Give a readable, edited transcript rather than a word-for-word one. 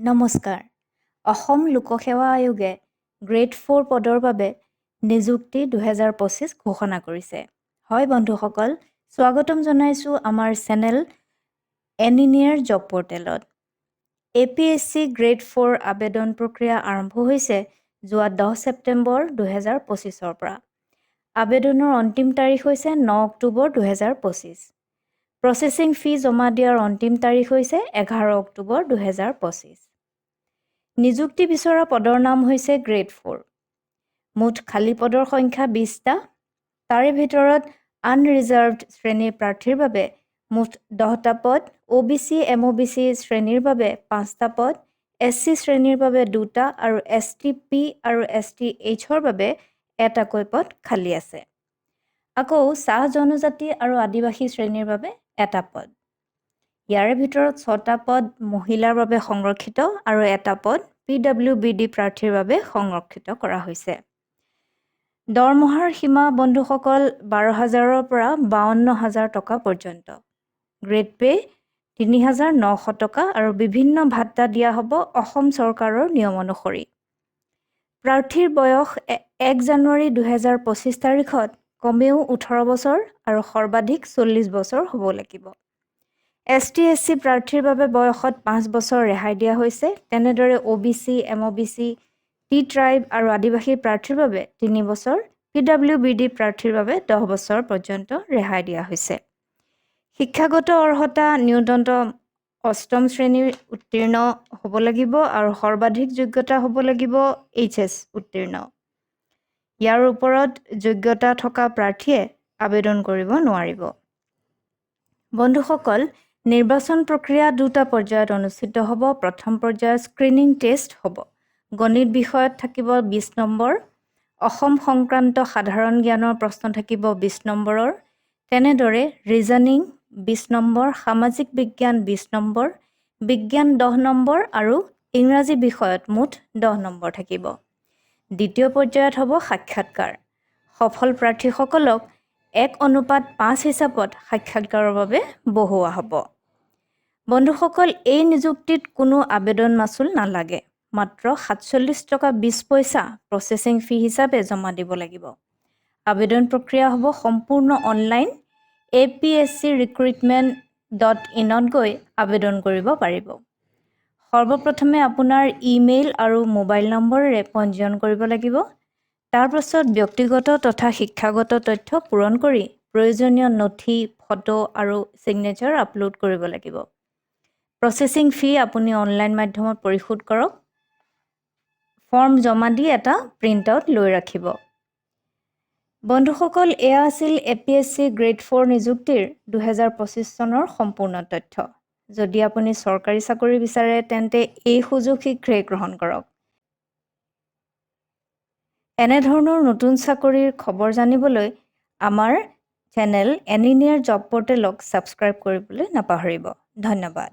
নমস্কাৰ। অসম লোকসেৱা আয়োগে গ্ৰেড 4 পদৰ বাবে নিযুক্তি 2025 ঘোষণা কৰিছে। হয় বন্ধুসকল, স্বাগতম জনাইছোঁ আমাৰ চেনেল এনিনিয়াৰ জব পৰ্টেলত। APSC গ্ৰেড 4 আবেদন প্ৰক্ৰিয়া আৰম্ভ হৈছে যোৱা 10 ছেপ্টেম্বৰ 2025ৰ পৰা। আবেদনৰ অন্তিম তাৰিখ হৈছে 9 অক্টোবৰ 2025। প্ৰচেছিং ফি জমা দিয়াৰ অন্তিম তাৰিখ হৈছে 11 অক্টোবৰ 2025। নিযুক্তি বিচৰা পদৰ নাম হৈছে গ্ৰেড 4। মুঠ খালী পদৰ সংখ্যা 20টা। তাৰে ভিতৰত আনৰিজাৰ্ভড শ্ৰেণীৰ প্ৰাৰ্থীৰ বাবে মুঠ 10টা পদ, OBC MOBC শ্ৰেণীৰ বাবে 5টা পদ, SC শ্ৰেণীৰ বাবে 2টা আৰু STP আৰু STHৰ বাবে 1টাকৈ পদ খালী আছে। আকৌ চাহ জনজাতি আৰু আদিবাসী শ্ৰেণীৰ বাবে 1টা পদ। ইয়াৰে ভিতৰত 6টা পদ মহিলাৰ বাবে সংৰক্ষিত আৰু 1টা পদ PWBD প্ৰাৰ্থীৰ বাবে সংৰক্ষিত কৰা হৈছে। দৰমহাৰ সীমা বন্ধুসকল 12,000ৰ পৰা 52,000 টকা পৰ্যন্ত। গ্ৰেড পে 3,900 টকা আৰু বিভিন্ন ভাত্তা দিয়া হ'ব অসম চৰকাৰৰ নিয়ম অনুসৰি। প্ৰাৰ্থীৰ বয়স 1 জানুৱাৰী 2025 তাৰিখত কমেও 18 বছৰ আৰু সৰ্বাধিক 40 বছৰ হ'ব লাগিব। ST/SC প্ৰাৰ্থীৰ বাবে বয়সত 5 বছৰ ৰেহাই দিয়া হৈছে। তেনেদৰে OBC MOBC T-ট্ৰাইব আৰু আদিবাসী প্ৰাৰ্থীৰ বাবে 3 বছৰ, PWBD প্ৰাৰ্থীৰ বাবে 10 বছৰ পৰ্যন্ত ৰেহাই দিয়া হৈছে। শিক্ষাগত অৰ্হতা ন্যূনতম 8ম শ্ৰেণীৰ উত্তীৰ্ণ হ'ব লাগিব আৰু সৰ্বাধিক যোগ্যতা হ'ব লাগিব HS উত্তীৰ্ণ। ইয়াৰ ওপৰত যোগ্যতা থকা প্ৰাৰ্থীয়ে আবেদন কৰিব নোৱাৰিব। বন্ধুসকল, নিৰ্বাচন প্ৰক্ৰিয়া 2টা পৰ্যায়ত অনুষ্ঠিত হ'ব। প্ৰথম পৰ্যায়ৰ স্ক্ৰিনিং টেষ্ট হ'ব। গণিত বিষয়ত থাকিব 20 নম্বৰ, অসম সংক্ৰান্ত সাধাৰণ জ্ঞানৰ প্ৰশ্ন থাকিব 20 নম্বৰৰ, তেনেদৰে ৰিজনিং 20 নম্বৰ, সামাজিক বিজ্ঞান 20 নম্বৰ, বিজ্ঞান 10 নম্বৰ আৰু ইংৰাজী বিষয়ত মুঠ 10 নম্বৰ থাকিব। দ্বিতীয় পৰ্যায়ত হ'ব সাক্ষাৎকাৰ। সফল প্ৰাৰ্থীসকলক 1:5 হিচাপত সাক্ষাৎকাৰৰ বাবে বহোৱা হ'ব। বন্ধুসকল, এই নিযুক্তিত কোনো আবেদন মাচুল নালাগে। মাত্ৰ 47 টকা 20 পইচা প্ৰচেছিং ফি হিচাপে জমা দিব লাগিব। আবেদন প্ৰক্ৰিয়া হ'ব সম্পূৰ্ণ অনলাইন। apscrecruitment.in ত গৈ আবেদন কৰিব পাৰিব। সৰ্বপ্ৰথমে আপোনাৰ ইমেইল আৰু মোবাইল নম্বৰেৰে পঞ্জীয়ন কৰিব লাগিব। তাৰ পাছত ব্যক্তিগত তথা শিক্ষাগত তথ্য পূৰণ কৰি প্ৰয়োজনীয় নথি, ফটো আৰু ছিগনেচাৰ আপলোড কৰিব লাগিব। প্ৰচেছিং ফি আপুনি অনলাইন মাধ্যমত পৰিশোধ কৰক। ফৰ্ম জমা দি এটা প্ৰিণ্ট আউট লৈ ৰাখিব। বন্ধুসকল, এয়া আছিল APSC গ্ৰেড 4 নিযুক্তিৰ 2025 চনৰ সম্পূৰ্ণ তথ্য। যদি আপুনি চৰকাৰী চাকৰি বিচাৰে তেন্তে এই সুযোগ শীঘ্ৰেই গ্ৰহণ কৰক। এনেধৰণৰ নতুন চাকৰিৰ খবৰ জানিবলৈ আমাৰ চেনেল এনিনিয়াৰ জব পৰ্টেলক ছাবস্ক্ৰাইব কৰিবলৈ নাপাহৰিব। ধন্যবাদ।